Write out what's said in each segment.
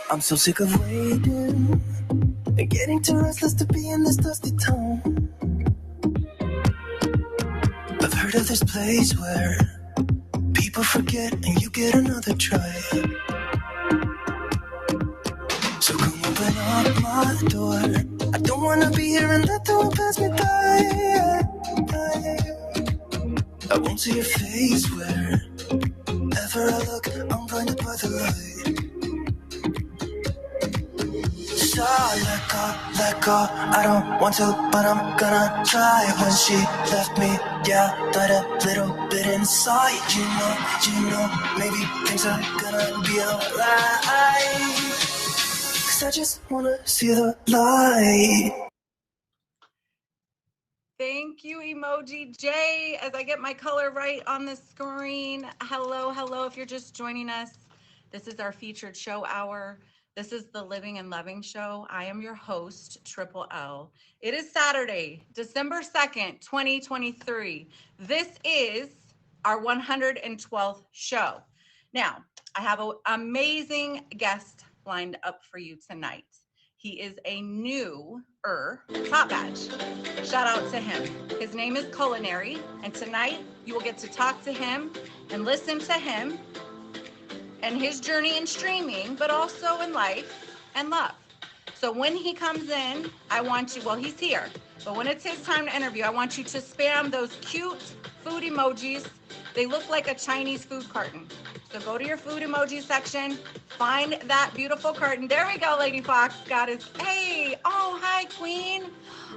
I'm so sick of waiting and getting too restless to be in this dusty town. I've heard of this place where people forget and you get another try. So come open up my door. I don't wanna be here and let the world pass me by. I won't see your face wherever I look. I'm blinded by the light. So let go, I don't want to, but I'm gonna try. When she left me, yeah, died a little bit inside. You know, maybe things are gonna be alright. 'Cause I just wanna see the light. Thank you, Emoji J. As I get my color right on the screen. Hello. If you're just joining us, this is our featured show hour. This is the Living and Loving Show. I am your host, Triple L. It is Saturday, December 2nd, 2023. This is our 112th show. Now, I have an amazing guest lined up for you tonight. He is a newer top badge. Shout out to him. His name is Culinary, and tonight you will get to talk to him and listen to him and his journey in streaming, but also in life and love. So when he comes in, I want you, well, he's here, but when it's his time to interview, I want you to spam those cute food emojis. They look like a Chinese food carton. So go to your food emoji section, find that beautiful carton. There we go, Lady Fox got his, hey, oh, hi, Queen.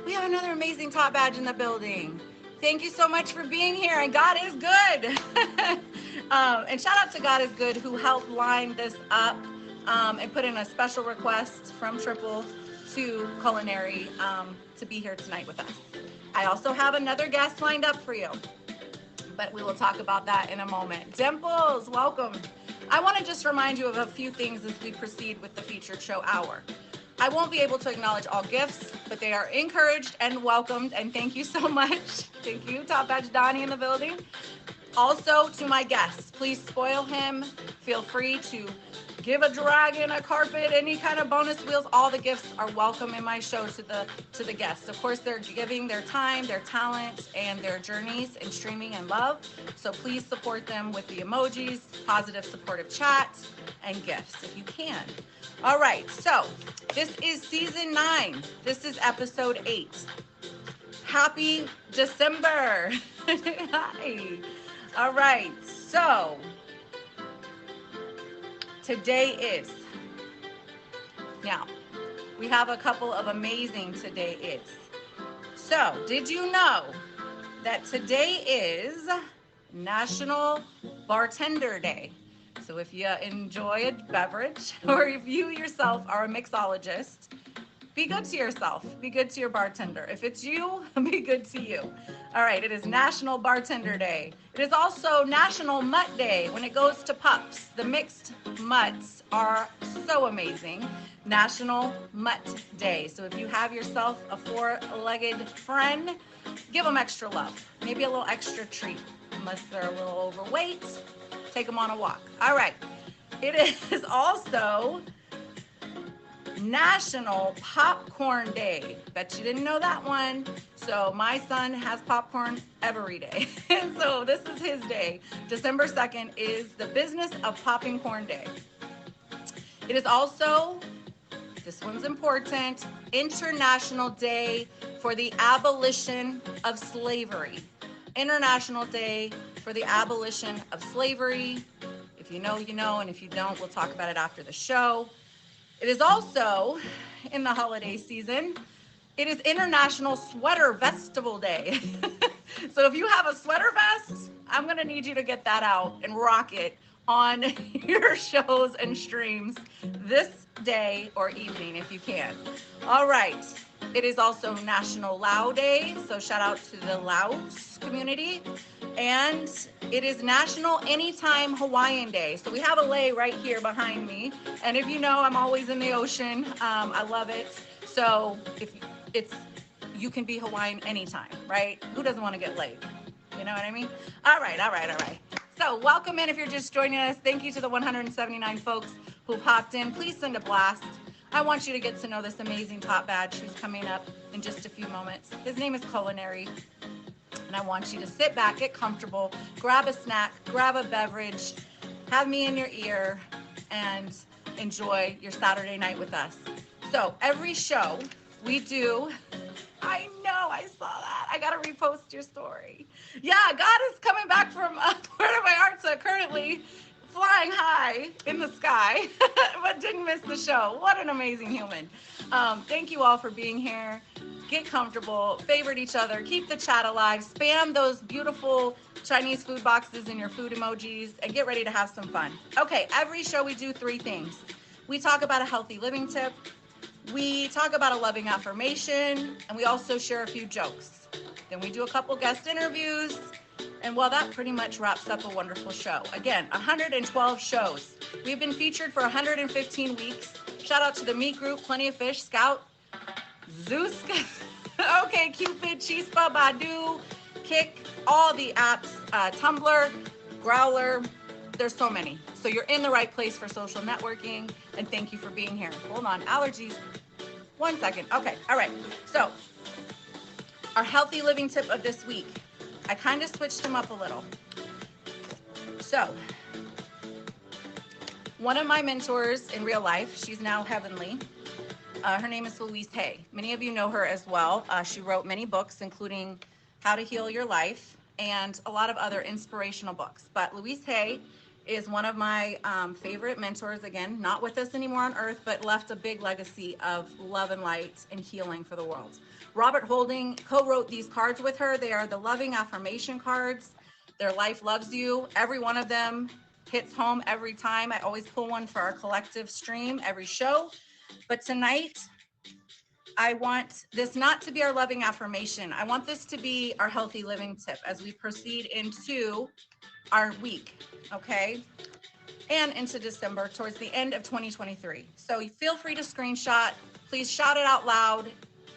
We have another amazing top badge in the building. Thank you so much for being here, and God is good. And shout out to God is Good, who helped line this up and put in a special request from Triple to Culinary to be here tonight with us. I also have another guest lined up for you, but we will talk about that in a moment. Dimples, welcome. I want to just remind you of a few things as we proceed with the featured show hour. I won't be able to acknowledge all gifts, but they are encouraged and welcomed, and thank you so much. Thank you, Top Badge Donnie in the building. Also, to my guests, please spoil him. Feel free to give a dragon, a carpet, any kind of bonus wheels. All the gifts are welcome in my show to the guests. Of course, they're giving their time, their talent, and their journeys in streaming and love. So please support them with the emojis, positive supportive chats, and gifts if you can. All right, so this is season 9. This is episode 8. Happy December. Hi. All right, so today is, now we have a couple of amazing today is. So did you know that today is National Bartender Day? So if you enjoy a beverage, or if you yourself are a mixologist, be good to yourself. Be good to your bartender. If it's you, be good to you. All right, it is National Bartender Day. It is also National Mutt Day when it goes to pups. The mixed mutts are so amazing. National Mutt Day. So if you have yourself a 4-legged friend, give them extra love. Maybe a little extra treat. Unless they're a little overweight, take them on a walk. All right. It is also National Popcorn Day. Bet you didn't know that one. So my son has popcorn every day. So this is his day. December 2nd is the Business of Popping Corn Day. It is also, this one's important, International Day for the Abolition of Slavery. International Day for the Abolition of Slavery. If you know, you know, and if you don't, we'll talk about it after the show. It is also, in the holiday season, it is International Sweater Festival Day. So if you have a sweater vest, I'm gonna need you to get that out and rock it on your shows and streams this day or evening if you can. All right, it is also National Lao Day, so shout out to the Laos community. And it is National Anytime Hawaiian Day. So we have a lei right here behind me. And if you know, I'm always in the ocean. I love it. So if it's, you can be Hawaiian anytime, right? Who doesn't want to get laid? You know what I mean? All right. So welcome in if you're just joining us. Thank you to the 179 folks who popped in. Please send a blast. I want you to get to know this amazing top badge who's coming up in just a few moments. His name is Culinary, and I want you to sit back, get comfortable, grab a snack, grab a beverage, have me in your ear, and enjoy your Saturday night with us. So every show we do, I know, I saw that. I got to repost your story. Yeah, God is coming back from Puerto Vallarta, currently flying high in the sky, but didn't miss the show. What an amazing human. Thank you all for being here. Get comfortable, favorite each other, keep the chat alive, spam those beautiful Chinese food boxes and your food emojis, and get ready to have some fun. Okay, every show we do 3 things. We talk about a healthy living tip, we talk about a loving affirmation, and we also share a few jokes. Then we do a couple guest interviews, and well, that pretty much wraps up a wonderful show. Again, 112 shows. We've been featured for 115 weeks. Shout out to the Meat Group, Plenty of Fish, Scout, Zeus, OK Cupid, Chispa, Badu, Kick, all the apps, Tumblr, Growler. There's so many. So you're in the right place for social networking, and thank you for being here. Hold on, allergies. 1 second. Okay, all right. So our healthy living tip of this week, I kind of switched them up a little. So one of my mentors in real life, she's now heavenly. Her name is Louise Hay. Many of you know her as well. She wrote many books, including How to Heal Your Life and a lot of other inspirational books. But Louise Hay is one of my favorite mentors, again, not with us anymore on earth, but left a big legacy of love and light and healing for the world. Robert Holding co-wrote these cards with her. They are the loving affirmation cards. Their life loves you. Every one of them hits home every time. I always pull one for our collective stream every show. But tonight, I want this not to be our loving affirmation. I want this to be our healthy living tip as we proceed into our week, okay? And into December, towards the end of 2023. So feel free to screenshot. Please shout it out loud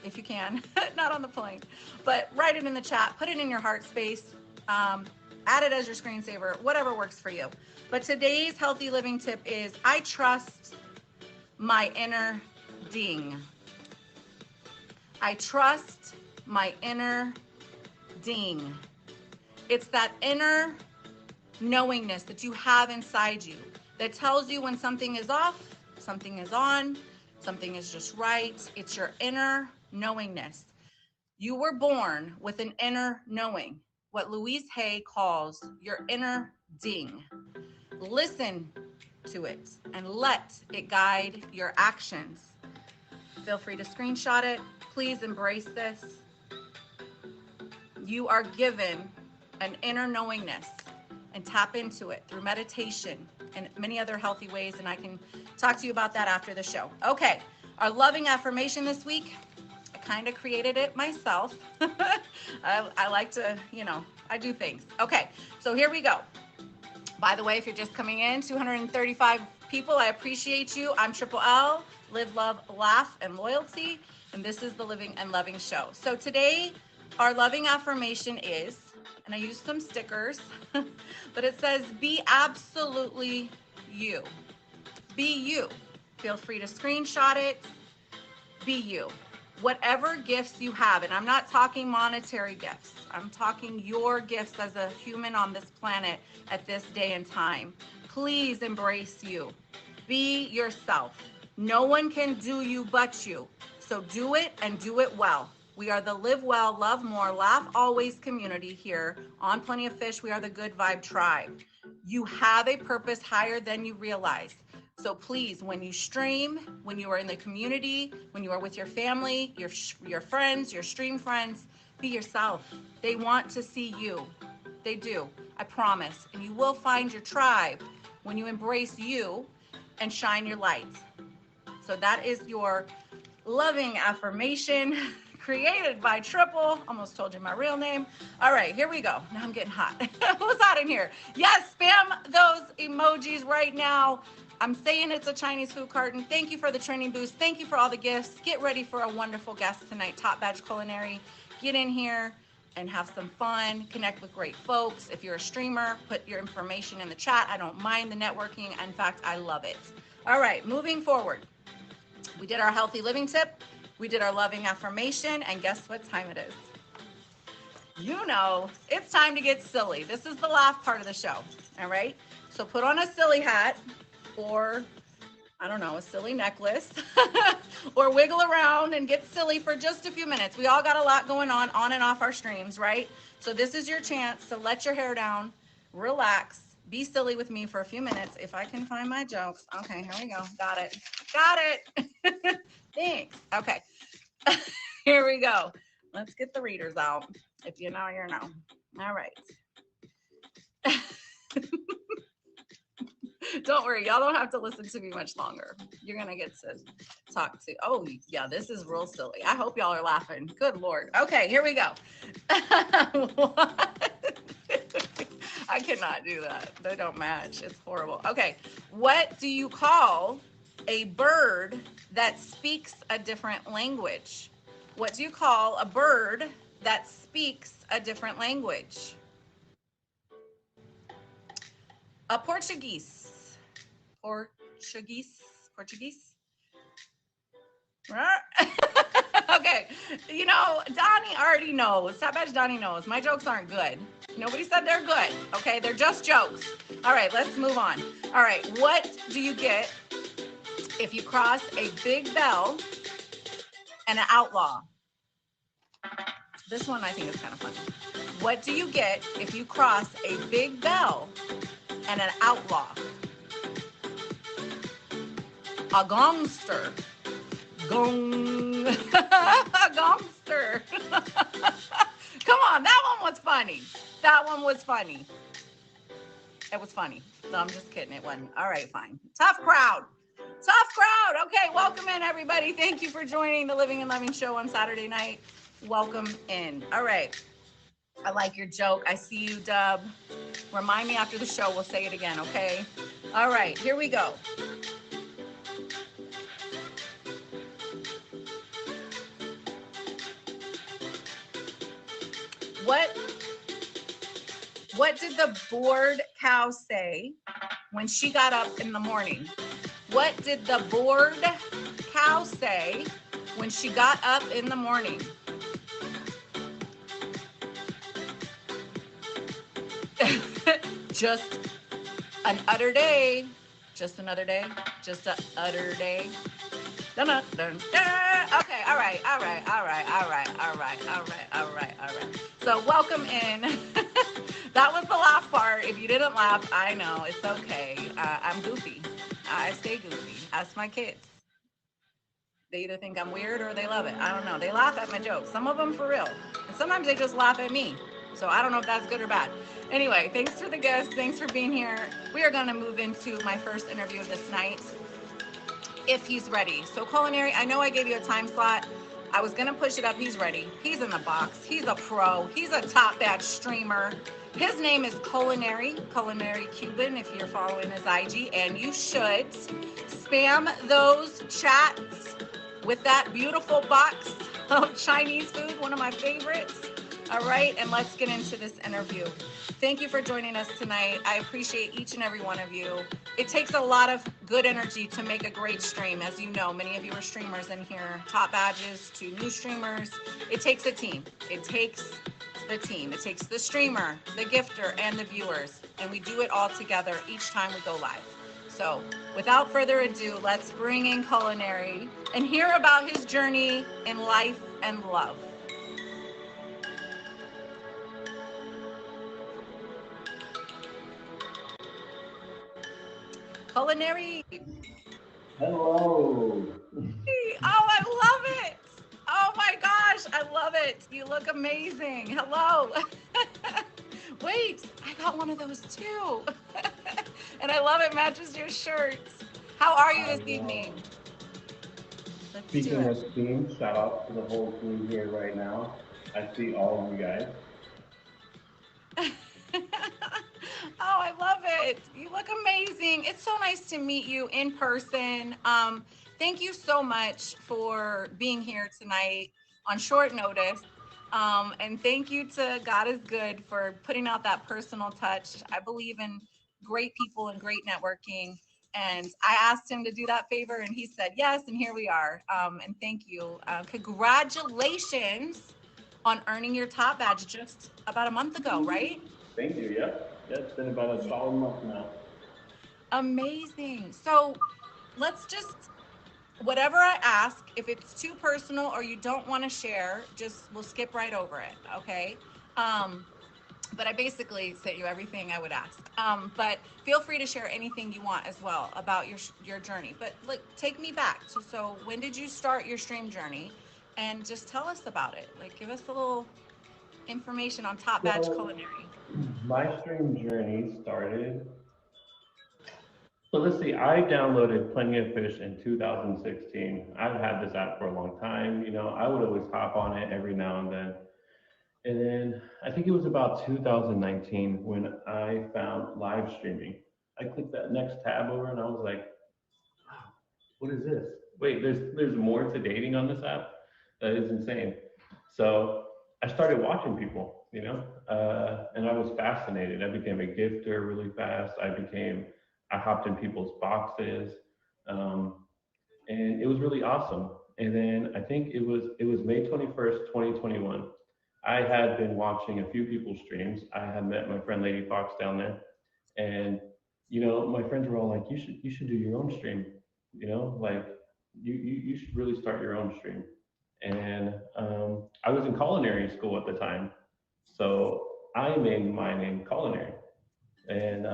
if you can, not on the plane, but write it in the chat, put it in your heart space, add it as your screensaver, whatever works for you. But today's healthy living tip is I trust my inner ding. I trust my inner ding. It's that inner knowingness that you have inside you that tells you when something is off, something is on, something is just right. It's your inner knowingness. You were born with an inner knowing, what Louise Hay calls your inner ding. Listen to it and let it guide your actions. Feel free to screenshot it. Please embrace this. You are given an inner knowingness, and tap into it through meditation and many other healthy ways, and I can talk to you about that after the show. Okay, our loving affirmation this week, I kind of created it myself. I like to, I do things. Okay, so here we go. By the way, if you're just coming in, 235 people, I appreciate you. I'm Triple L, Live, Love, Laugh, and Loyalty, and this is the Living and Loving Show. So today, our loving affirmation is, and I used some stickers, but it says, be absolutely you. Be you. Feel free to screenshot it. Be you. Whatever gifts you have, and I'm not talking monetary gifts. I'm talking your gifts as a human on this planet at this day and time. Please embrace you. Be yourself. No one can do you but you. So do it and do it well. We are the Live Well, Love More, Laugh Always community here on Plenty of Fish. We are the Good Vibe Tribe. You have a purpose higher than you realize. So please, when you stream, when you are in the community, when you are with your family, your friends, your stream friends, be yourself. They want to see you. They do, I promise. And you will find your tribe when you embrace you and shine your light. So that is your loving affirmation created by Triple. Almost told you my real name. All right, here we go. Now I'm getting hot. Who's hot in here? Yes, spam those emojis right now. I'm saying it's a Chinese food carton. Thank you for the trending boost. Thank you for all the gifts. Get ready for a wonderful guest tonight, Top Badge Culinary. Get in here and have some fun. Connect with great folks. If you're a streamer, put your information in the chat. I don't mind the networking. In fact, I love it. All right, moving forward. We did our healthy living tip. We did our loving affirmation. And guess what time it is? You know, it's time to get silly. This is the laugh part of the show. All right. So put on a silly hat or, I don't know, a silly necklace or wiggle around and get silly for just a few minutes. We all got a lot going on and off our streams, right? So this is your chance to let your hair down, relax, be silly with me for a few minutes. If I can find my jokes. Okay, here we go. Got it. Got it. Thanks. Okay. Here we go. Let's get the readers out. If you know, you know. All right. Don't worry, y'all don't have to listen to me much longer. You're gonna get to talk to. Oh yeah, this is real silly. I hope y'all are laughing. Good Lord. Okay, here we go. I cannot do that. They don't match. It's horrible. Okay, what do you call a bird that speaks a different language? What do you call a bird that speaks a different language? A Portuguese. Portuguese. Okay, you know, Donnie already knows. Top Edge Donnie knows. My jokes aren't good. Nobody said they're good. Okay, they're just jokes. All right, let's move on. All right, what do you get if you cross a big bell and an outlaw? This one I think is kind of funny. What do you get if you cross a big bell and an outlaw? A gongster. Gong. A gongster. Come on, that one was funny. That one was funny. It was funny. No, I'm just kidding. It wasn't. All right, fine. Tough crowd. Tough crowd. Okay, welcome in, everybody. Thank you for joining the Living and Loving Show on Saturday night. Welcome in. All right. I like your joke. I see you, Dub. Remind me after the show. We'll say it again, okay? All right, here we go. What did the bored cow say when she got up in the morning? What did the bored cow say when she got up in the morning? Just an utter day. Just another day. Just an utter day. Dun, dun, dun, dun. Okay, all right. So welcome in. That was the laugh part. If you didn't laugh, I know, it's okay. I'm goofy. I stay goofy. Ask my kids. They either think I'm weird or they love it. I don't know. They laugh at my jokes. Some of them for real. And sometimes they just laugh at me. So I don't know if that's good or bad. Anyway, thanks for the guests. Thanks for being here. We are going to move into my first interview of this night, if he's ready. So Culinary, I know I gave you a time slot. I was going to push it up. He's ready. He's in the box. He's a pro. He's a top batch streamer. His name is Culinary Cuban, if you're following his IG, and you should spam those chats with that beautiful box of Chinese food, one of my favorites. All right, and let's get into this interview. Thank you for joining us tonight. I appreciate each and every one of you. It takes a lot of good energy to make a great stream. As you know, many of you are streamers in here, top badges to new streamers. It takes a team. It takes the team. It takes the streamer, the gifter, and the viewers. And we do it all together each time we go live. So without further ado, let's bring in Culinary and hear about his journey in life and love. Culinary. Hello. Oh, I love it. Oh my gosh, I love it. You look amazing. Hello. Wait, I got one of those too. And I love it, matches your shirts. How are you this evening? Speaking of team, shout out to the whole team here right now. I see all of you guys. Oh, I love it. You look amazing. It's so nice to meet you in person. Thank you so much for being here tonight on short notice. And thank you to God is Good for putting out that personal touch. I believe in great people and great networking. And I asked him to do that favor and he said yes, and here we are. And thank you. Congratulations on earning your top badge just about a month ago, right? Thank you. Yeah. Yeah. It's been about a solid month now. Amazing. So let's just, whatever I ask, if it's too personal or you don't want to share, just we'll skip right over it. Okay. But I basically sent you everything I would ask. But feel free to share anything you want as well about your journey. But like, take me back. So when did you start your stream journey? And just tell us about it. Like, give us a little information on Top Badge So Culinary. my stream journey started. So let's see, I downloaded Plenty of Fish in 2016. I've had this app for a long time. I would always hop on it every now and then. And then I think it was about 2019 when I found live streaming. I clicked that next tab over and I was like, wow, what is this? Wait, there's more to dating on this app? That is insane. So I started watching people, and I was fascinated. I became a gifter really fast. I hopped in people's boxes, um, and it was really awesome. And then I think it was May 21st, 2021. I had been watching a few people's streams. I had met my friend Lady Fox down there, and my friends were all like, "You should do your own stream. Like you should really start your own stream." And I was in culinary school at the time, so I made my name Culinary. And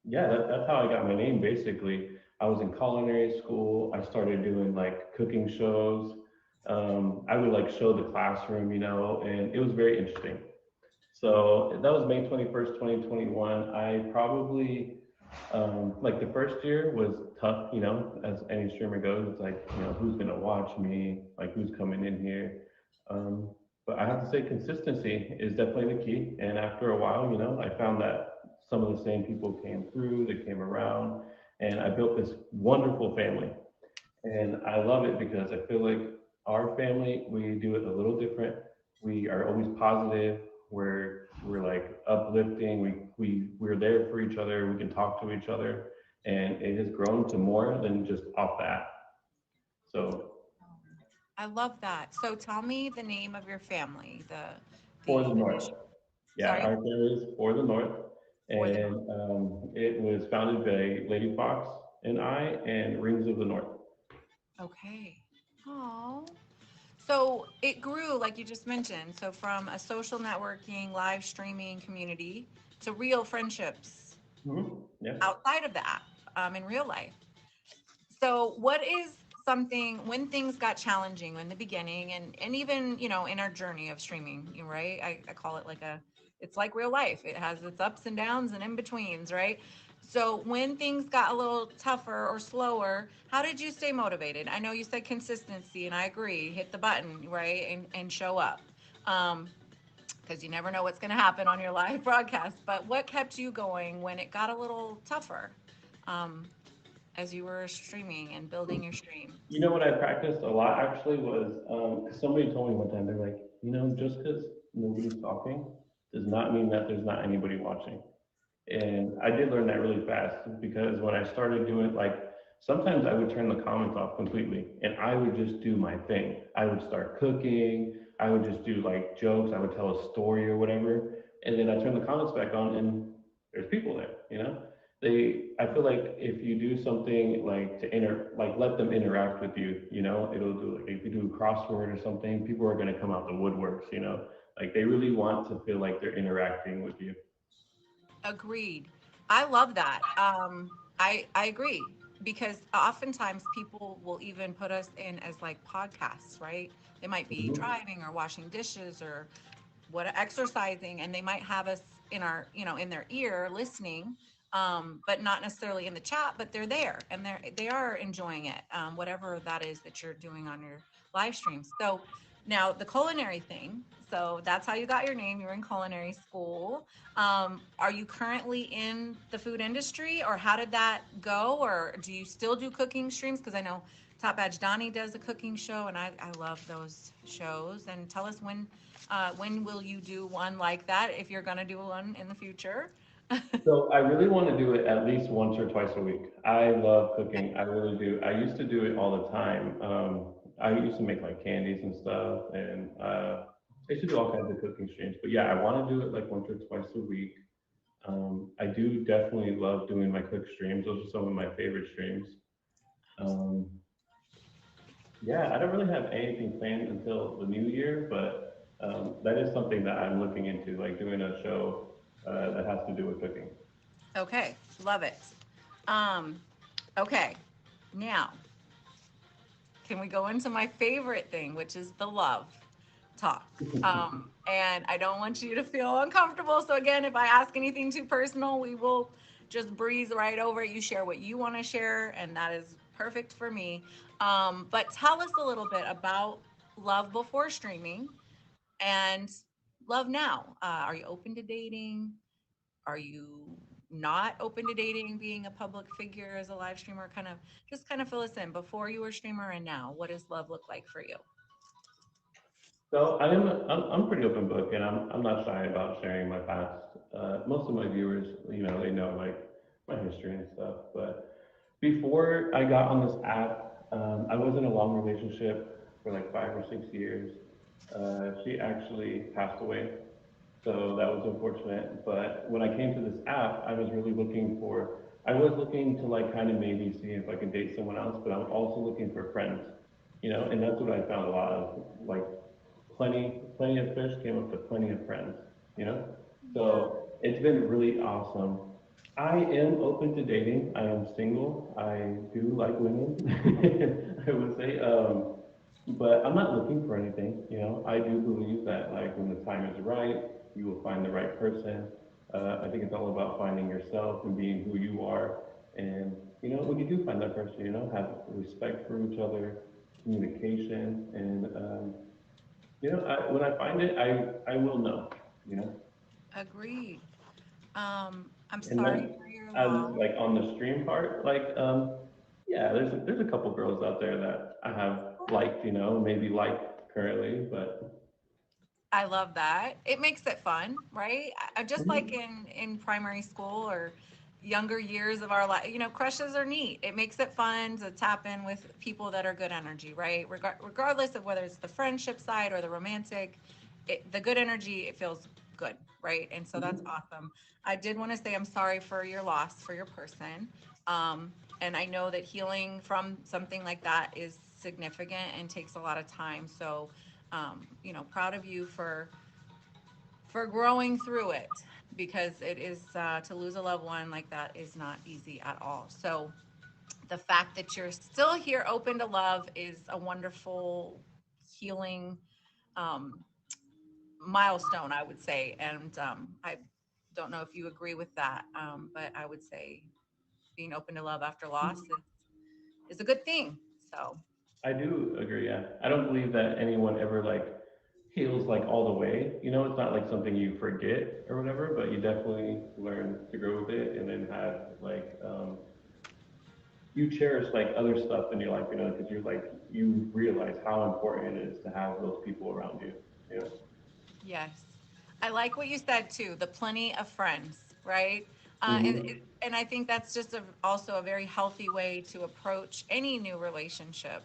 yeah, that's how I got my name basically. I was in culinary school. I started doing like cooking shows. I would like show the classroom, and it was very interesting. So that was May 21st, 2021. I probably, like the first year was tough, as any streamer goes. It's like, who's going to watch me? Like, who's coming in here? Um, but I have to say, consistency is definitely the key. And after a while, I found that some of the same people came through, they came around, and I built this wonderful family. And I love it because I feel like our family, we do it a little different. We are always positive. We're like uplifting. We're there for each other. We can talk to each other, and it has grown to more than just off that. So I love that. So tell me the name of your family, for the the North, initial, yeah, sorry, our family is for the North, for the, and it was founded by Lady Fox and I, and Rings of the North. okay. Oh, so it grew, like you just mentioned. So from a social networking, live streaming community to real friendships Yeah. outside of the app, in real life. So what is something when things got challenging in the beginning and even, in our journey of streaming, right? I call it like it's like real life. It has its ups and downs and in betweens, right? So when things got a little tougher or slower, how did you stay motivated? I know you said consistency and I agree, hit the button, right? And show up. Because you never know what's going to happen on your live broadcast. But what kept you going when it got a little tougher? Um, as you were streaming and building your stream? What I practiced a lot actually was, 'cause somebody told me one time, they're like, just because nobody's talking does not mean that there's not anybody watching. And I did learn that really fast because when I started doing like, sometimes I would turn the comments off completely and I would just do my thing. I would start cooking. I would just do like jokes. I would tell a story or whatever. And then I turn the comments back on and there's people there. I feel like if you do something like like let them interact with you, it'll do like if you do a crossword or something, people are going to come out the woodworks. Like they really want to feel like they're interacting with you. Agreed. I love that. I agree because oftentimes people will even put us in as like podcasts, right? They might be Mhm. driving or washing dishes or what exercising, and they might have us in our, in their ear listening, but not necessarily in the chat, but they're there and they are enjoying it, whatever that is that you're doing on your live streams. So now the culinary thing. So that's how you got your name. You were in culinary school. Are you currently in the food industry, or how did that go? Or do you still do cooking streams? Because I know Top Badge Donnie does a cooking show, and I love those shows. And tell us when will you do one like that if you're going to do one in the future? So I really want to do it at least once or twice a week. I love cooking. I really do. I used to do it all the time. I used to make like candies and stuff, and I used to do all kinds of cooking streams. But yeah, I want to do it like once or twice a week. I do definitely love doing my cook streams. Those are some of my favorite streams. Um, yeah, I don't really have anything planned until the new year, but that is something that I'm looking into, like doing a show that has to do with cooking. Okay, love it. Um, okay, now can we go into my favorite thing, which is the love talk? And I don't want you to feel uncomfortable. So again, if I ask anything too personal, we will just breeze right over it. You share what you want to share, and that is perfect for me. But tell us a little bit about love before streaming and love now. Are you open to dating? Are you not open to dating, being a public figure as a live streamer? Kind of fill us in before you were a streamer and now. What does love look like for you? So I'm pretty open book, and I'm not shy about sharing my past. Most of my viewers, they know like my history and stuff. But before I got on this app, I was in a long relationship for like 5 or 6 years. She actually passed away, so that was unfortunate. But when I came to this app, I was looking to like kind of maybe see if I could date someone else, but I'm also looking for friends, and that's what I found a lot of, like plenty of fish came up with plenty of friends, you know? Yeah. So it's been really awesome. I am open to dating. I am single. I do like women, I would say. But I'm not looking for anything, I do believe that like when the time is right, you will find the right person. I think it's all about finding yourself and being who you are. And, when you do find that person, have respect for each other, communication, and when I find it, I will know, you know. Agreed. I'm And sorry then, for your as loss. like on the stream part, like, yeah, there's a couple girls out there that I have liked, maybe like currently, but I love that. It makes it fun, right? Just like mhm. in primary school or younger years of our life, crushes are neat. It makes it fun to tap in with people that are good energy, right? Regardless of whether it's the friendship side or the romantic, the good energy, it feels good, right? And so that's Mhm. awesome. I did want to say I'm sorry for your loss for your person. And I know that healing from something like that is significant and takes a lot of time. So proud of you for growing through it because it is to lose a loved one like that is not easy at all. So the fact that you're still here open to love is a wonderful healing um, milestone, I would say. And I don't know if you agree with that, but I would say being open to love after loss is a good thing. So I do agree. Yeah, I don't believe that anyone ever like heals like all the way. It's not like something you forget or whatever, but you definitely learn to grow with it, and then have like you cherish like other stuff in your life, because you realize how important it is to have those people around you. You know. yes. I like what you said too, the plenty of friends, right? Hmm. And I think that's just also a very healthy way to approach any new relationship.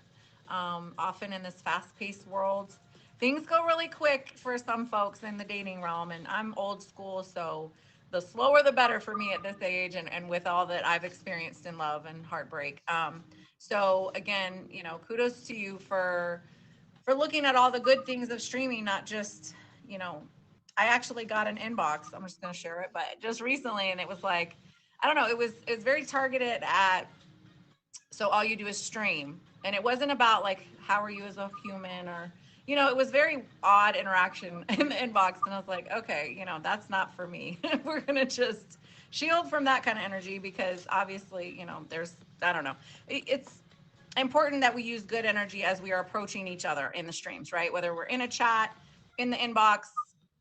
Often in this fast paced world, things go really quick for some folks in the dating realm. And I'm old school, so the slower the better for me at this age and with all that I've experienced in love and heartbreak. So again, kudos to you for looking at all the good things of streaming, not just, you know, I actually got an inbox. I'm just going to share it, but just recently, and it was like, I don't know, it was very targeted at, so all you do is stream, and it wasn't about like how are you as a human or, it was very odd interaction in the inbox, and I was like, okay, that's not for me. We're gonna just shield from that kind of energy because obviously, there's, I don't know, it's important that we use good energy as we are approaching each other in the streams, right? Whether we're in a chat, in the inbox,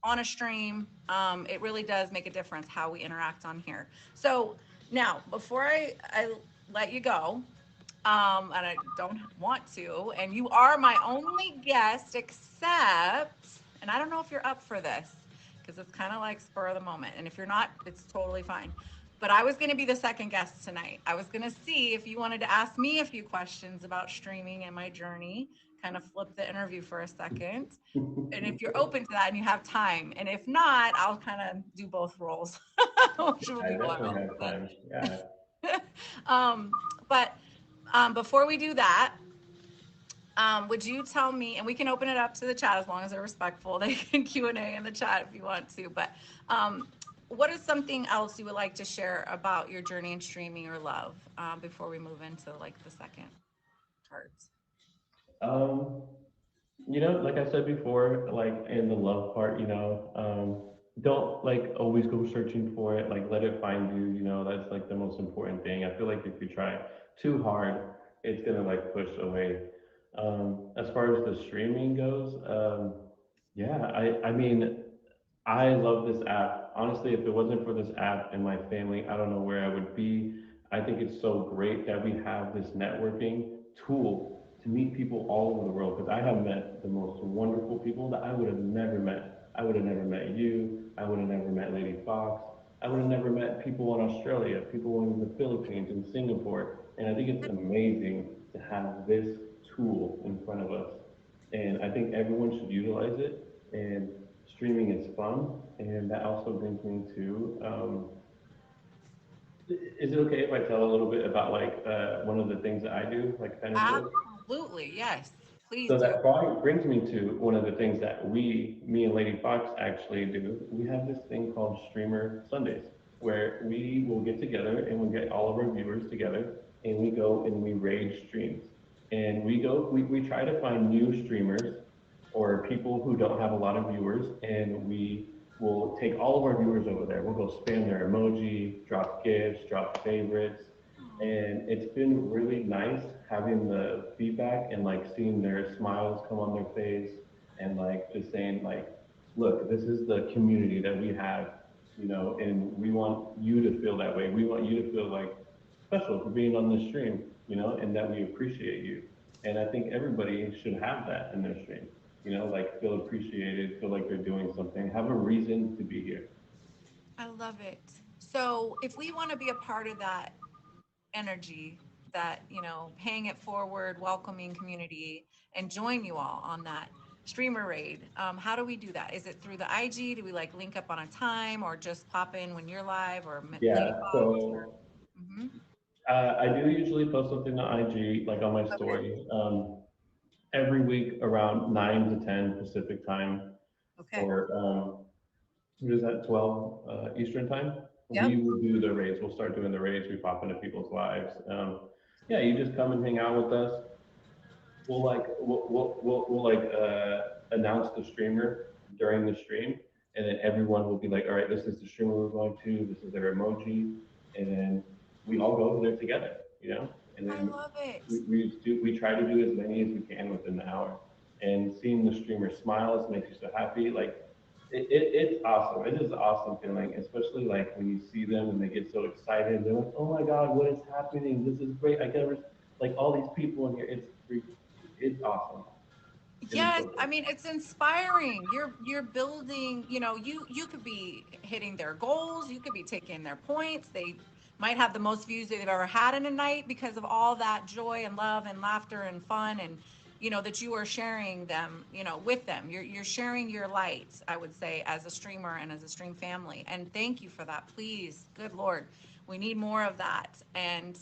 on a stream, it really does make a difference how we interact on here. So now, before I let you go, and I don't want to, and you are my only guest except, and I don't know if you're up for this, because it's kind of like spur of the moment. And if you're not, it's totally fine. But I was going to be the second guest tonight. I was going to see if you wanted to ask me a few questions about streaming and my journey, kind of flip the interview for a second. And if you're open to that and you have time, and if not, I'll kind of do both roles. Which will I be definitely wild. have time. Yeah. But before we do that, would you tell me, and we can open it up to the chat as long as they're respectful. They can Q&A in the chat if you want to. But what is something else you would like to share about your journey in streaming or love before we move into like the second part? Like I said before, like in the love part, don't like always go searching for it. Like let it find you. That's like the most important thing. I feel like if you try too hard, it's gonna like push away. As far as the streaming goes, yeah, I mean, I love this app. Honestly, if it wasn't for this app and my family, I don't know where I would be. I think it's so great that we have this networking tool to meet people all over the world because I have met the most wonderful people that I would have never met. I would have never met you. I would have never met Lady Fox. I would have never met people in Australia, people in the Philippines, in Singapore. And I think it's amazing to have this tool in front of us. And I think everyone should utilize it. And streaming is fun, and that also brings me to is it okay if I tell a little bit about like one of the things that I do, like kind of sort of? Absolutely, yes. Please So do. that brings me to one of the things that me and Lady Fox actually do. We have this thing called Streamer Sundays, where we will get together and we'll get all of our viewers together and we go and we raid streams. And we try to find new streamers or people who don't have a lot of viewers, and we will take all of our viewers over there. We'll go spam their emoji, drop gifts, drop favorites, and it's been really nice having the feedback and like seeing their smiles come on their face and like just saying like, look, this is the community that we have, and we want you to feel that way. We want you to feel like special for being on this stream, and that we appreciate you. And I think everybody should have that in their stream, like feel appreciated, feel like they're doing something, have a reason to be here. I love it. So if we want to be a part of that energy, that, paying it forward, welcoming community, and join you all on that streamer raid, how do we do that? Is it through the IG? Do we like link up on a time or just pop in when you're live or Lady Yeah, Fox? so Mm-hmm. I do usually post something on IG, like on my Okay. story, every week around 9 to 10 Pacific time, Okay. or what is that, 12 Eastern time? Yep. We will do the raids. We'll start doing the raids. We pop into people's lives. Yeah, you just come and hang out with us. We'll like announce the streamer during the stream, and then everyone will be like, all right, this is the streamer we're going to. This is their emoji, and then we all go over there together, and I then love it. we try to do as many as we can within the hour. And seeing the streamer smiles makes you so happy. Like it's awesome. It is an awesome feeling, especially like when you see them and they get so excited. They're like, "Oh my God, what is happening? This is great! I never like all these people in here. It's awesome. It is Yes, so I cool." mean it's inspiring. You're building, you could be hitting their goals, you could be taking their points. They might have the most views they've ever had in a night because of all that joy and love and laughter and fun and that you are sharing them, with them. You're sharing your light, I would say, as a streamer and as a stream family. And thank you for that. Please, good Lord, we need more of that. And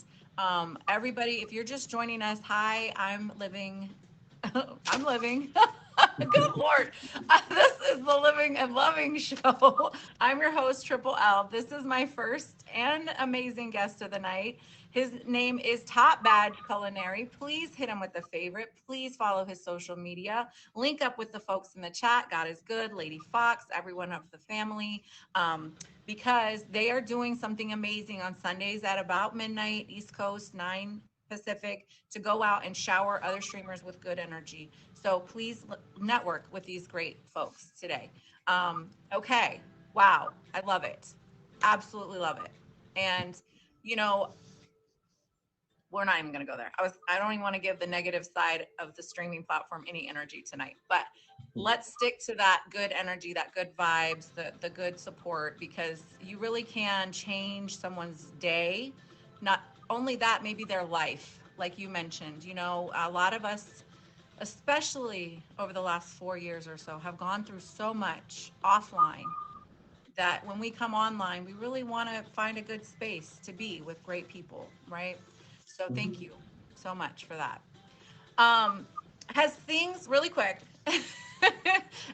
everybody, if you're just joining us, hi, I'm living. I'm living. Good Lord. This is the Living and Loving Show. I'm your host, Triple L. This is my first and amazing guest of the night. His name is Top Badge Culinary. Please hit him with a favorite. Please follow his social media. Link up with the folks in the chat. God is good, Lady Fox, everyone of the family, because they are doing something amazing on Sundays at about midnight, East Coast, 9 Pacific, to go out and shower other streamers with good energy. So please network with these great folks today. Okay. Wow. I love it. Absolutely love it. And, we're not even going to go there. I don't even want to give the negative side of the streaming platform any energy tonight, but let's stick to that good energy, that good vibes, the good support, because you really can change someone's day. Not only that, maybe their life, like you mentioned. You know, a lot of us, especially over the last 4 years or so, have gone through so much offline that when we come online, we really want to find a good space to be with great people, right? So thank you so much for that. Um, has things really quick,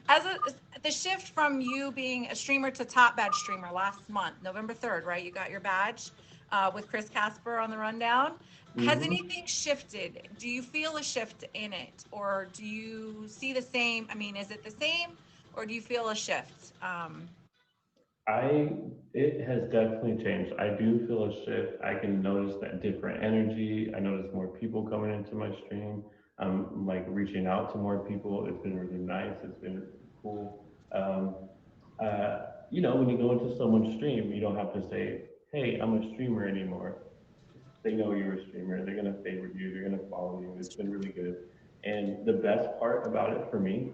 as the shift from you being a streamer to top badge streamer last month, November 3rd, right? You got your badge with Chris Casper on the rundown. Has Mhm. anything shifted? Do you feel a shift in it, or do you see the same? I mean, is it the same, or do you feel a shift? I it has definitely changed. I do feel a shift. I can notice that different energy. I notice more people coming into my stream. I'm like reaching out to more people. It's been really nice. It's been cool. Um, when you go into someone's stream, you don't have to say, "Hey, I'm a streamer" anymore. They know you're a streamer. They're gonna favorite you. They're gonna follow you. It's been really good. And the best part about it for me,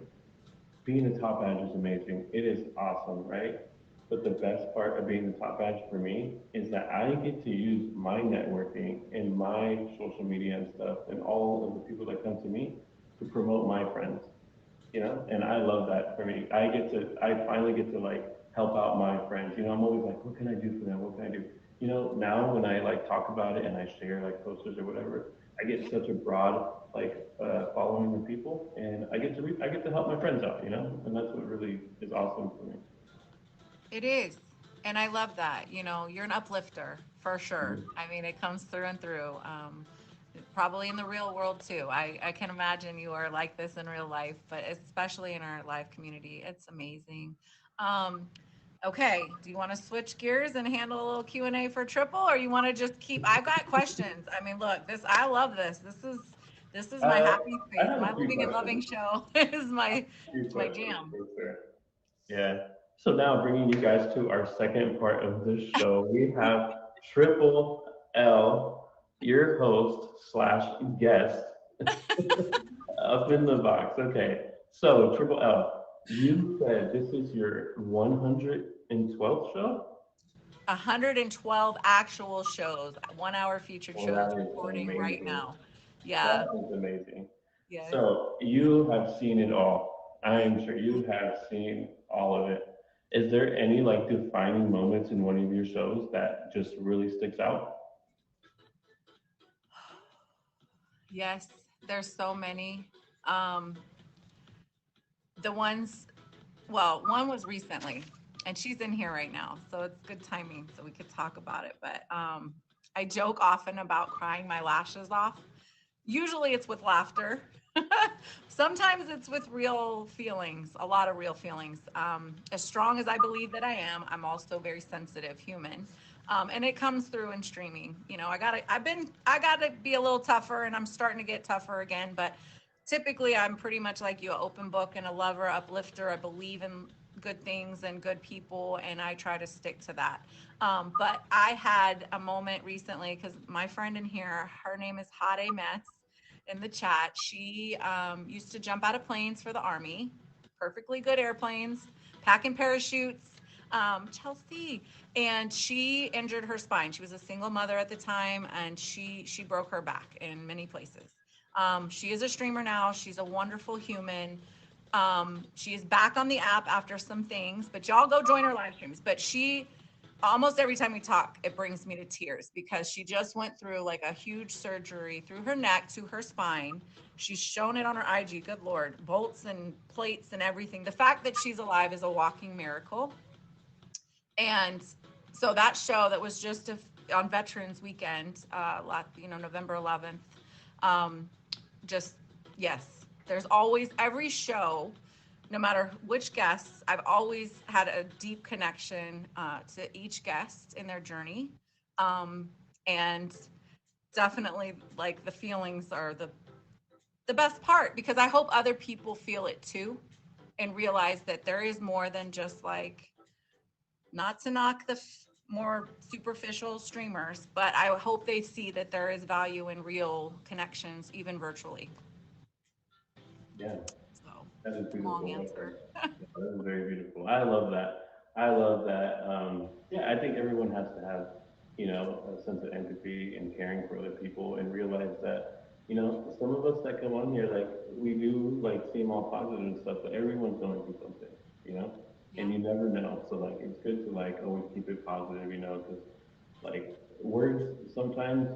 being a top badge is amazing. It is awesome, right? But the best part of being the top badge for me is that I get to use my networking and my social media and stuff and all of the people that come to me to promote my friends, and I love that for me. I finally get to like help out my friends. I'm always like, what can I do for them? What can I do? Now when I like talk about it and I share like posters or whatever, I get such a broad like following of people, and I get to help my friends out, and that's what really is awesome for me. It is. And I love that. You know, you're an uplifter for sure. Mhm. I mean, it comes through and through. Probably in the real world too. I can imagine you are like this in real life, but especially in our live community. It's amazing. Um, okay. Do you want to switch gears and handle a little Q&A for Triple, or you want to just keep, I've got questions. I mean, look, I love this. This is my Uh, happy I space. have My a few living and loving questions. show is Few my questions jam. for sure. Yeah. So now bringing you guys to our second part of the show, we have Triple L, your host slash guest, up in the box. Okay. So Triple L, you said this is your 112th show? 112 actual shows, 1 hour featured Well, shows that is recording right amazing. now. Yeah. That is amazing. Yes. So you have seen it all. I am sure you have seen all of it. Is there any like defining moments in one of your shows that just really sticks out? Yes. There's so many. Um, the ones, well, one was recently, and she's in here right now, so it's good timing, so we could talk about it. But I joke often about crying my lashes off. Usually it's with laughter. Sometimes it's with real feelings, a lot of real feelings. As strong as I believe that I am, I'm also a very sensitive human. And it comes through in streaming. You know, I gotta be a little tougher, and I'm starting to get tougher again. But typically I'm pretty much like you, an open book and a lover, uplifter. I believe in good things and good people, and I try to stick to that. But I had a moment recently because my friend in here, her name is Hade Metz in the chat. She used to jump out of planes for the Army, perfectly good airplanes, packing parachutes. Chelsea, and she injured her spine. She was a single mother at the time, and she broke her back in many places. She is a streamer now. She's a wonderful human. She is back on the app after some things, but y'all go join her live streams. But she, almost every time we talk, it brings me to tears because she just went through like a huge surgery through her neck to her spine. She's shown it on her IG. Good Lord, bolts and plates and everything. The fact that she's alive is a walking miracle. And so that show that was just on Veterans Weekend, November 11th, just, yes, there's always, every show, no matter which guests, I've always had a deep connection to each guest in their journey. And definitely like the feelings are the best part, because I hope other people feel it too and realize that there is more than just like, not to knock the more superficial streamers, but I hope they see that there is value in real connections, even virtually. Yeah. So That is Long beautiful. Okay. answer. Yeah, that is very beautiful. I love that. I love that. Yeah, I think everyone has to have, a sense of empathy and caring for other people and realize that, some of us that come on here, like, we do like seem all positive and stuff, but everyone's going through something, you know, Yeah. and you never know. So like, it's good to like always keep it positive, because like words sometimes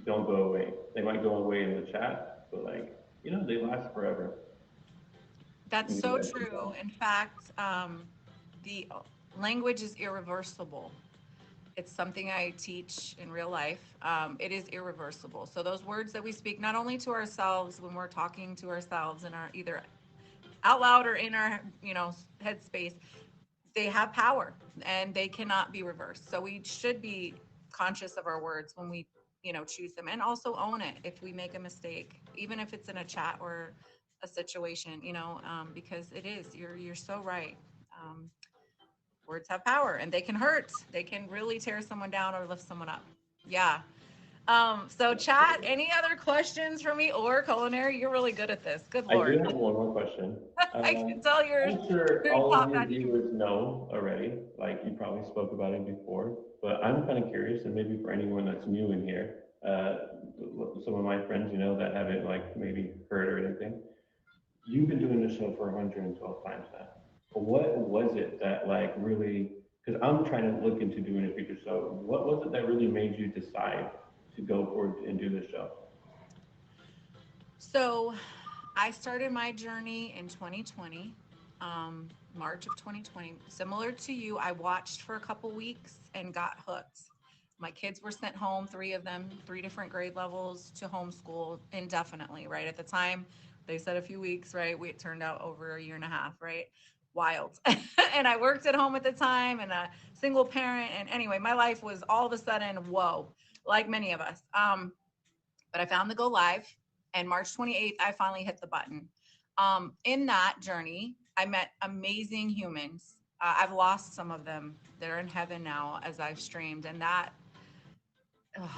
don't go away. They might go away in the chat, but like, they last forever. That's And you so guys can true. tell. In fact, the language is irreversible. It's something I teach in real life. It is irreversible. So those words that we speak, not only to ourselves when we're talking to ourselves in our either out loud or in our, headspace, they have power and they cannot be reversed. So we should be conscious of our words when we, choose them, and also own it if we make a mistake, even if it's in a chat or a situation, because it is, you're so right. Um, Words have power and they can hurt. They can really tear someone down or lift someone up. Yeah. So chat, any other questions for me or culinary? You're really good at this. Good I do Lord. have one more question. I can tell you're I'm sure very all of top your notch human. viewers know already, like you probably spoke about it before, but I'm kind of curious, and maybe for anyone that's new in here, some of my friends, that haven't like maybe heard or anything, you've been doing this show for 112 times now. What was it that like really, because I'm trying to look into doing a feature show, what was it that really made you decide to go for it and do this show? So I started my journey in 2020, March of 2020. Similar to you, I watched for a couple weeks and got hooked. My kids were sent home, three of them, three different grade levels, to homeschool indefinitely, right? At the time, they said a few weeks, right? It turned out over a year and a half, right? Wild. And I worked at home at the time and a single parent. And anyway, my life was all of a sudden, whoa, like many of us. But I found the go live, and March 28th, I finally hit the button. In that journey, I met amazing humans. I've lost some of them. They're in heaven now as I've streamed, and ugh,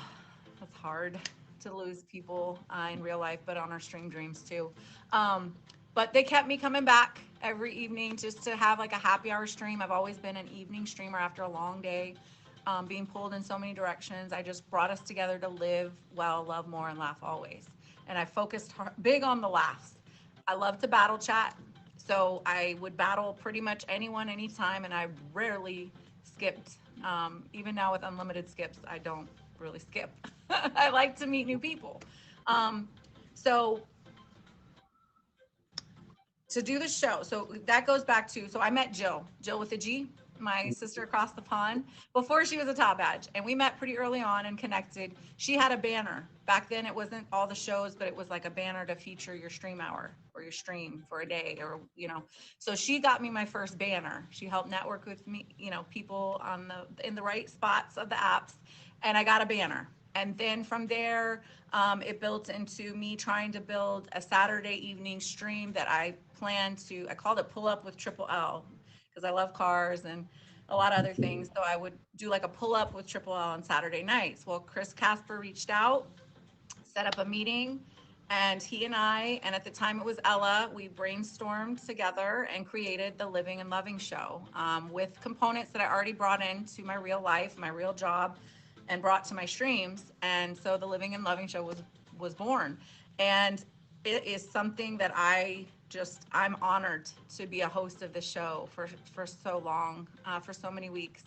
that's hard to lose people in real life, but on our stream dreams too. Um, but they kept me coming back every evening just to have like a happy hour stream. I've always been an evening streamer after a long day, being pulled in so many directions. I just brought us together to live well, love more, and laugh always. And I focused big on the laughs. I love to battle chat. So I would battle pretty much anyone, anytime, and I rarely skipped. Even now with unlimited skips, I don't really skip. I like to meet new people. Um, so to do the show, so that goes back to, so I met Jill with a G, my sister across the pond, before she was a top badge. And we met pretty early on and connected. She had a banner. Back then it wasn't all the shows, but it was like a banner to feature your stream hour or your stream for a day or, so she got me my first banner. She helped network with me, people in the right spots of the apps. And I got a banner. And then from there, it built into me trying to build a Saturday evening stream that I called it Pull Up with Triple L, because I love cars and a lot of other things. So I would do like a pull up with Triple L on Saturday nights. Well, Chris Casper reached out, set up a meeting, and he and I, and at the time it was Ella, we brainstormed together and created the Living and Loving show, with components that I already brought into my real life, my real job, and brought to my streams. And so the Living and Loving show was born. And it is something that I'm honored to be a host of the show for so long, for so many weeks.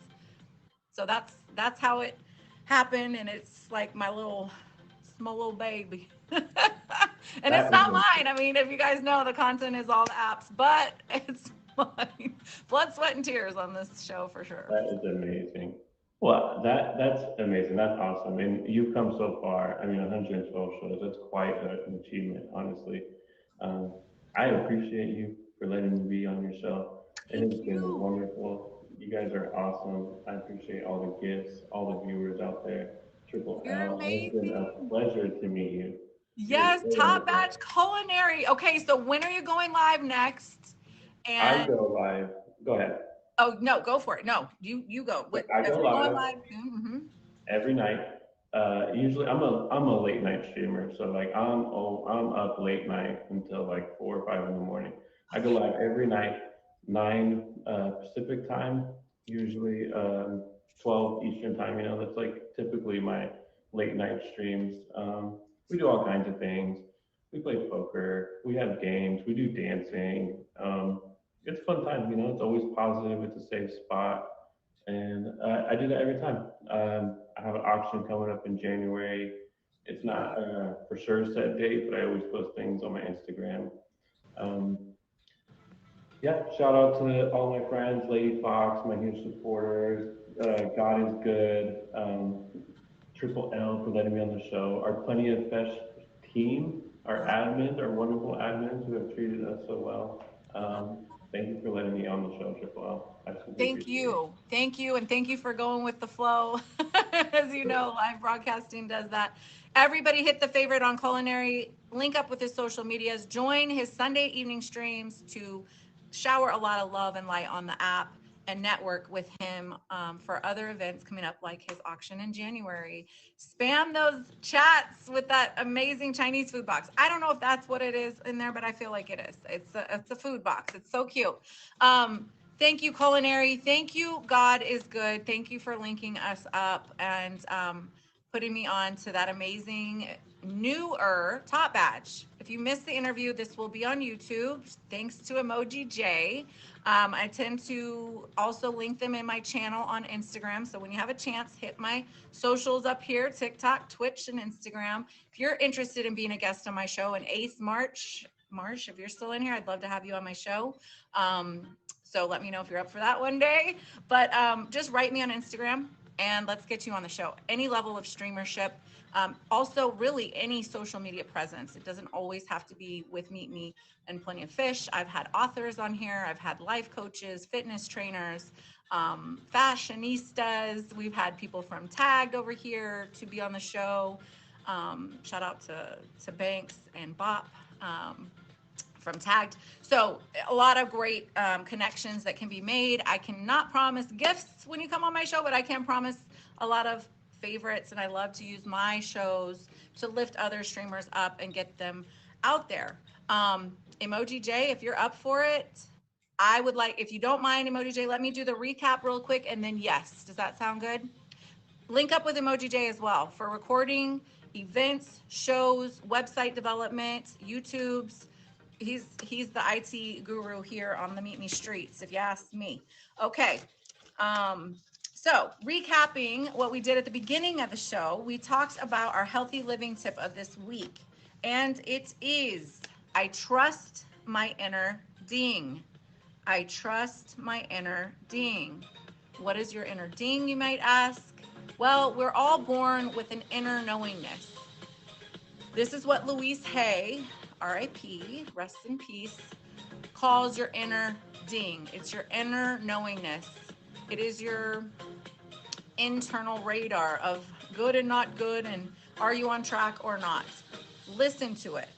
So that's how it happened, and it's like my small little baby. And it's That is not mine. I mean, if you guys know, the content is all the apps, but it's mine. Blood, sweat, and tears on this show for sure. That is amazing. Well, that's amazing. That's awesome. And you've come so far. I mean, 112 shows, that's quite an achievement, honestly. Um, I appreciate you for letting me be on your show. It Thank has been you. wonderful. You guys are awesome. I appreciate all the gifts, all the viewers out there. Triple You're L, it's been amazing. a pleasure to meet you. You're Yes, so top wonderful. batch culinary. Okay, so when are you going live next? I And go live. Go ahead. oh no, go for it. No, you go. What I if go you're going live live soon? every night. Usually I'm a late night streamer, so like I'm up late night until like 4 or 5 in the morning. I go live every night, 9 Pacific time, usually 12 Eastern time. You know, that's like typically my late night streams. We do all kinds of things. We play poker, we have games, we do dancing. It's a fun time, you know, it's always positive, it's a safe spot. And I do that every time. I have an auction coming up in January. It's not for sure set date, but I always post things on my Instagram. Um, yeah, shout out to all my friends, Lady Fox, my huge supporters. God is good. Triple L for letting me on the show. Our Plenty of Fish team, our admins, our wonderful admins who have treated us so well. Thank you for letting me on the show, Triple L. I super Thank appreciate it. you. Thank you. And thank you for going with the flow. As you know, live broadcasting does that. Everybody hit the favorite on Culinary, link up with his social medias, join his Sunday evening streams to shower a lot of love and light on the app and network with him for other events coming up, like his auction in January. Spam those chats with that amazing Chinese food box. I don't know if that's what it is in there, but I feel like it is. It's a food box. It's so cute. Thank you, Culinary. Thank you, God is good. Thank you for linking us up and putting me on to that amazing newer top badge. If you missed the interview, this will be on YouTube. Thanks to Emoji J. I tend to also link them in my channel on Instagram. So when you have a chance, hit my socials up here, TikTok, Twitch, and Instagram. If you're interested in being a guest on my show, and Ace March, if you're still in here, I'd love to have you on my show. So let me know if you're up for that one day. But just write me on Instagram and let's get you on the show. Any level of streamership. Also, really any social media presence. It doesn't always have to be with Meet Me and Plenty of Fish. I've had authors on here. I've had life coaches, fitness trainers, fashionistas. We've had people from Tagged over here to be on the show. Shout out to Banks and Bop. From Tagged. So a lot of great connections that can be made. I cannot promise gifts when you come on my show, but I can promise a lot of favorites, and I love to use my shows to lift other streamers up and get them out there. Emoji J, if you're up for it, I would like, if you don't mind, Emoji J, let me do the recap real quick, and then yes, does that sound good? Link up with Emoji J as well for recording, events, shows, website development, YouTubes. He's the IT guru here on the Meet Me streets, if you ask me. Okay, so recapping what we did at the beginning of the show, we talked about our healthy living tip of this week, and it is, I trust my inner ding. I trust my inner ding. What is your inner ding, you might ask? Well, we're all born with an inner knowingness. This is what Louise Hay, R.I.P., rest in peace, calls your inner ding. It's your inner knowingness. It is your internal radar of good and not good, and are you on track or not? Listen to it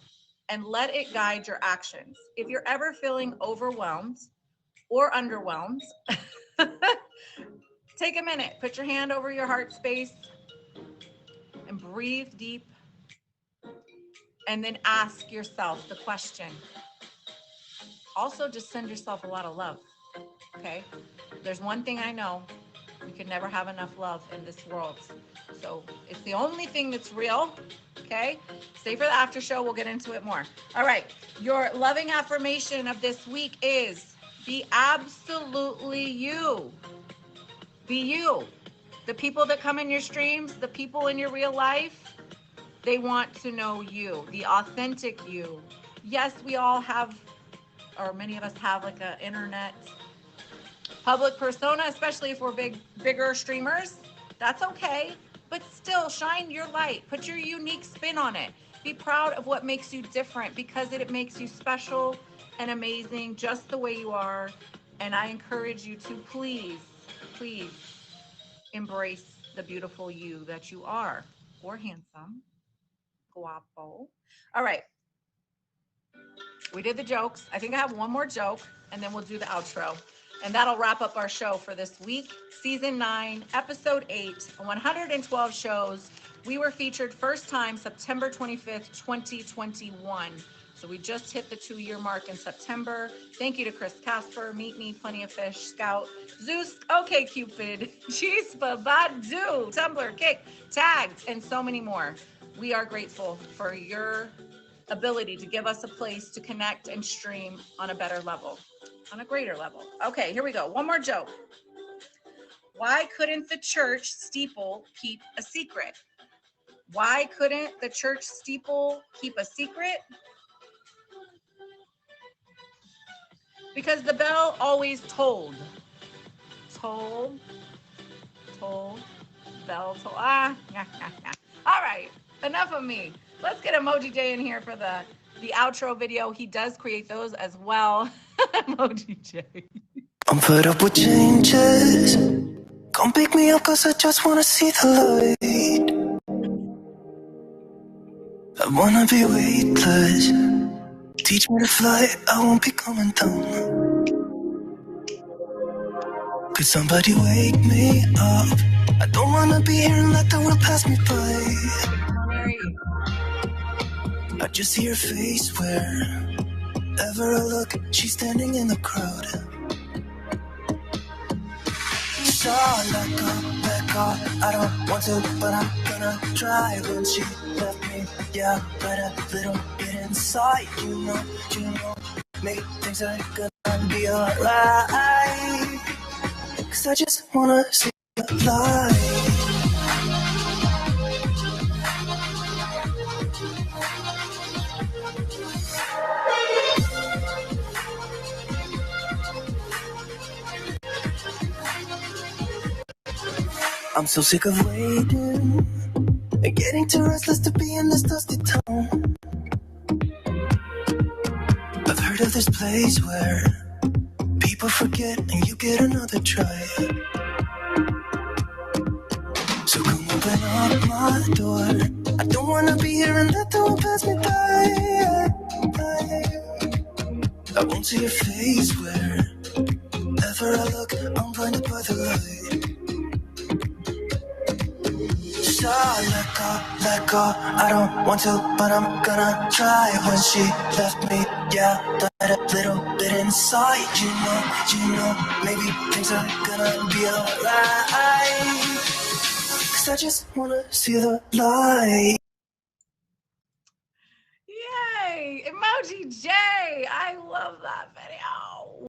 and let it guide your actions. If you're ever feeling overwhelmed or underwhelmed, take a minute, put your hand over your heart space and breathe deep. And then ask yourself the question. Also, just send yourself a lot of love, okay? There's one thing I know. You can never have enough love in this world. So it's the only thing that's real, okay? Stay for the after show. We'll get into it more. All right. Your loving affirmation of this week is be absolutely you. Be you. The people that come in your streams, the people in your real life, they want to know you, the authentic you. Yes, we all have, or many of us have, like a internet public persona, especially if we're bigger streamers. That's okay, but still shine your light. Put your unique spin on it. Be proud of what makes you different, because it makes you special and amazing just the way you are. And I encourage you to please embrace the beautiful you that you are, or handsome. Guapo. All right. We did the jokes. I think I have one more joke, and then we'll do the outro. And that'll wrap up our show for this week. Season 9, Episode 8, 112 shows. We were featured first time September 25th, 2021. So we just hit the 2-year mark in September. Thank you to Chris Casper, Meet Me, Plenty of Fish, Scout, Zeus, OK Cupid, Chispa, Badu, Tumblr, Kick, Tags, and so many more. We are grateful for your ability to give us a place to connect and stream on a better level, on a greater level. Okay, here we go. One more joke. Why couldn't the church steeple keep a secret? Why couldn't the church steeple keep a secret? Because the bell always tolled. Toll, bell, toll. All right, enough of me. Let's get Emoji J in here for the outro video. He does create those as well. Emoji J. I'm put up with changes. Come pick me up cause I just wanna see the light. I wanna be weightless. Teach me to fly, I won't be coming down. Could somebody wake me up? I don't wanna be here and let the world pass me by. I just see her face wherever I look. She's standing in the crowd. So let go, I don't want to, but I'm gonna try. When she left me, yeah, but a little bit inside, you know, maybe things are gonna be alright. Cause I just wanna see the light. I'm so sick of waiting and getting too restless to be in this dusty town. I've heard of this place where people forget and you get another try. So come open up my door. I don't wanna be here and let the world pass me by. I won't see your face wherever I look. I'm blinded by the light. So let go, I don't want to, but I'm gonna try. When she left me, yeah, died a little bit inside. You know, maybe things are gonna be alright. Cause I just wanna see the light. Yay! Emoji J! I love that video.